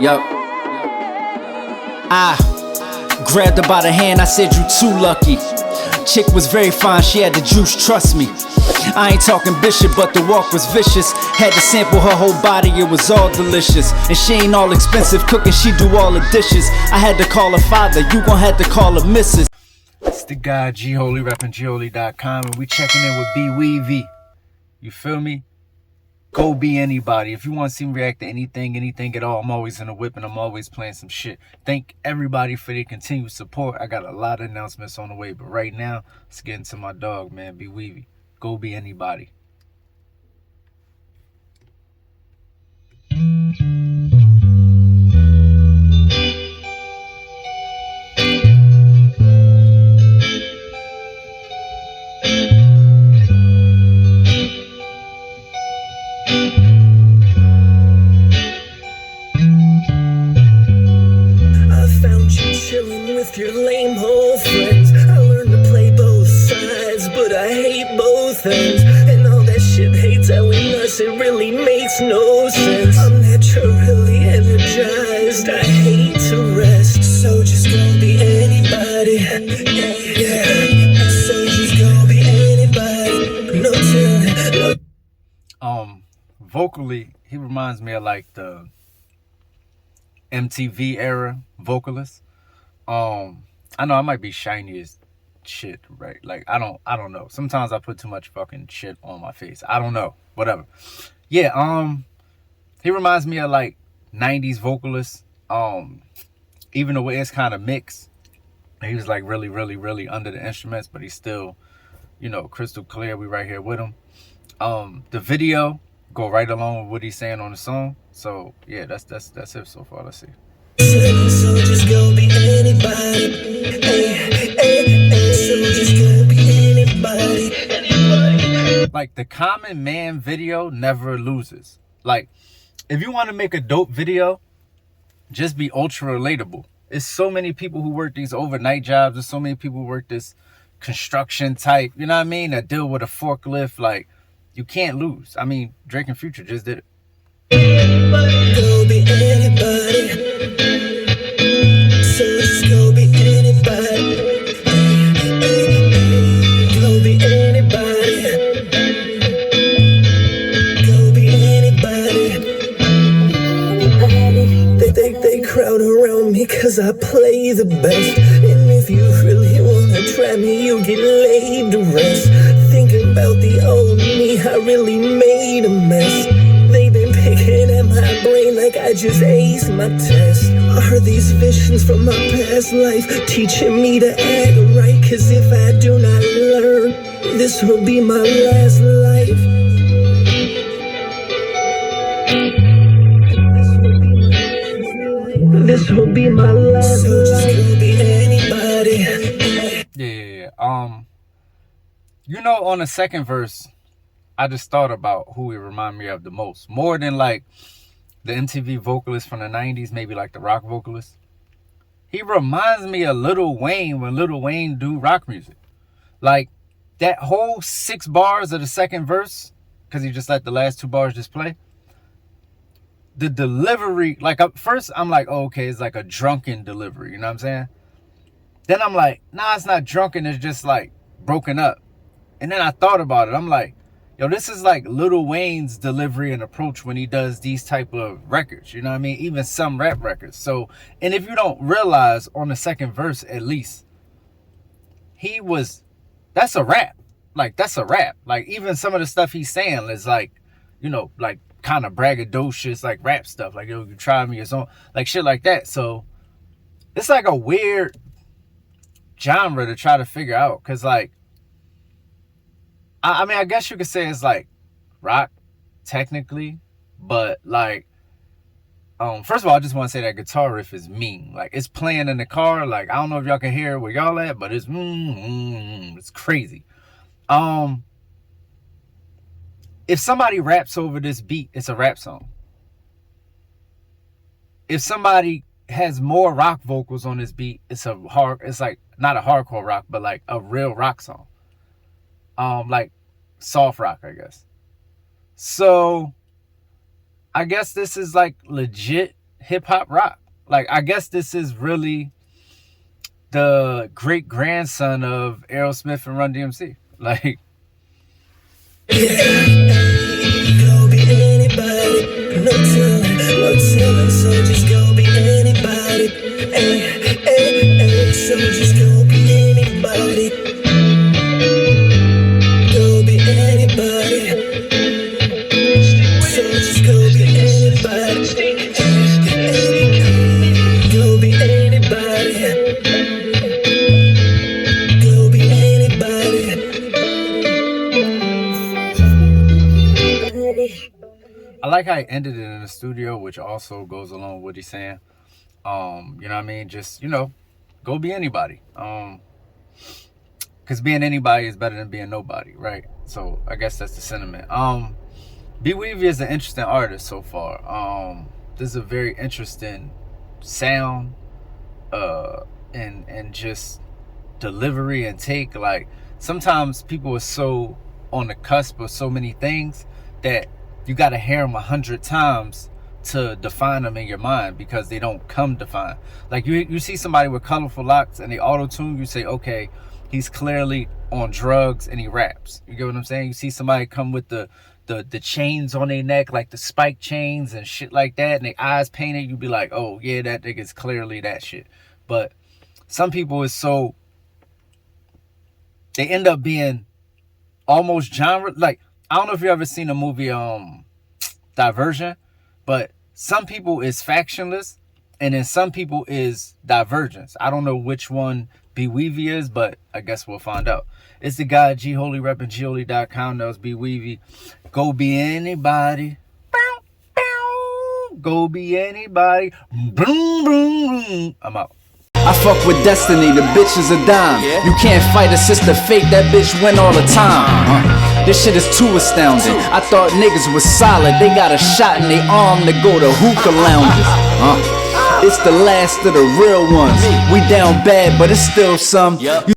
Yup. I grabbed her by the hand, I said you too lucky. Chick was very fine, she had the juice, trust me. I ain't talking bishop, but the walk was vicious. Had to sample her whole body, it was all delicious. And she ain't all expensive cooking, she do all the dishes. I had to call her father, you gon' have to call her missus. It's the guy G-Holy, reppin' G-Holy.com, and we checking in with BW3AVY. You feel me? Go be anybody. If you want to see me react to anything at all, I'm always in the whip and I'm always playing some shit. Thank everybody for their continued support. I got a lot of announcements on the way, but right now, let's get into my dog, man, BW3AVY. Go be anybody. With your lame old friends, I learned to play both sides, but I hate both ends. And all that shit hate telling us it really makes no sense. I'm naturally energized, I hate to rest. So just go be anybody, yeah. So just go be anybody, no telling. Vocally, he reminds me of like the MTV era vocalist. I know I might be shiny as shit, right? Like, I don't know. Sometimes I put too much fucking shit on my face. I don't know. Whatever. Yeah, he reminds me of like 90s vocalists. Even the way it's kind of mixed. He was like really under the instruments, but he's still, you know, crystal clear. We right here with him. The video go right along with what he's saying on the song. So yeah, that's it so far. Let's see. So just go be anybody. So just go be anybody. Like, the common man video never loses. Like, if you want to make a dope video, just be ultra relatable. It's so many people who work these overnight jobs. There's so many people who work this construction type, you know what I mean, that deal with a forklift. Like, you can't lose. I mean, Drake and Future just did it. Go be anybody. So just go be anybody. Go be anybody. Go be anybody. They crowd around me cause I play the best. And if you really wanna try me, you get laid to rest. Think about the old me, I really made a mess. They've been picking at my brain like I just aced my test. Are these visions from my past life teaching me to act right? Cause if I do not learn, this will be my last life. This will be my last life. So just go be anybody. Yeah. You know, on the second verse, I just thought about who he remind me of the most. More than like the MTV vocalist from the 90s, maybe like the rock vocalist. He reminds me of Lil Wayne when Lil Wayne do rock music. Like, that whole 6 bars of the second verse, because he just let the last 2 bars just play. The delivery, like, first I'm like, oh, okay, it's like a drunken delivery, you know what I'm saying? Then I'm like, nah, it's not drunken, it's just like broken up. And then I thought about it. I'm like, yo, this is like Lil Wayne's delivery and approach when he does these type of records. You know what I mean? Even some rap records. So, and if you don't realize, on the second verse at least, that's a rap. Like, that's a rap. Like, even some of the stuff he's saying is like, you know, like kind of braggadocious, like rap stuff. Like, yo, you try me or something. Like shit like that. So, it's like a weird genre to try to figure out. Because, like, I mean, I guess you could say it's like rock, technically, but like, first of all, I just want to say that guitar riff is mean. Like, it's playing in the car. Like, I don't know if y'all can hear it where y'all at, but it's it's crazy. If somebody raps over this beat, it's a rap song. If somebody has more rock vocals on this beat, it's like not a hardcore rock, but like a real rock song. Like soft rock, I guess. So I guess this is like legit hip hop rock. Like, I guess this is really the great grandson of Aerosmith and Run DMC. Like, Go be anybody, no telling, so just go be anybody. So just go be anybody. Go be anybody. So just go be anybody. Go be anybody. Go be anybody. I like how he ended it in the studio, which also goes along with what he's saying. You know what I mean? Just, you know, go be anybody. Because being anybody is better than being nobody, right? So I guess that's the sentiment. BW3AVY is an interesting artist so far. This is a very interesting sound, and just delivery and take. Like, sometimes people are so on the cusp of so many things that you got to hear them 100 times to define them in your mind, because they don't come defined. Like, you see somebody with colorful locks and they auto-tune, you say, okay, he's clearly on drugs and he raps. You get what I'm saying? You see somebody come with the chains on their neck, like the spike chains and shit like that, and their eyes painted, you be like, oh yeah, that nigga's clearly that shit. But some people is so, they end up being almost genre. Like, I don't know if you ever seen the movie Divergent, but some people is factionless and then some people is divergence. I don't know which one BW3AVY is, but I guess we'll find out. It's the guy G Holy repping GHoly.com. That was BW3AVY. Go be anybody. Bow, bow. Go be anybody. Boom, boom, boom. I'm out. I fuck with destiny, the bitch is a dime. You can't fight a sister fake, that bitch win all the time. This shit is too astounding. I thought niggas was solid, they got a shot in their arm to go to hookah lounges. It's the last of the real ones. We down bad, but it's still some.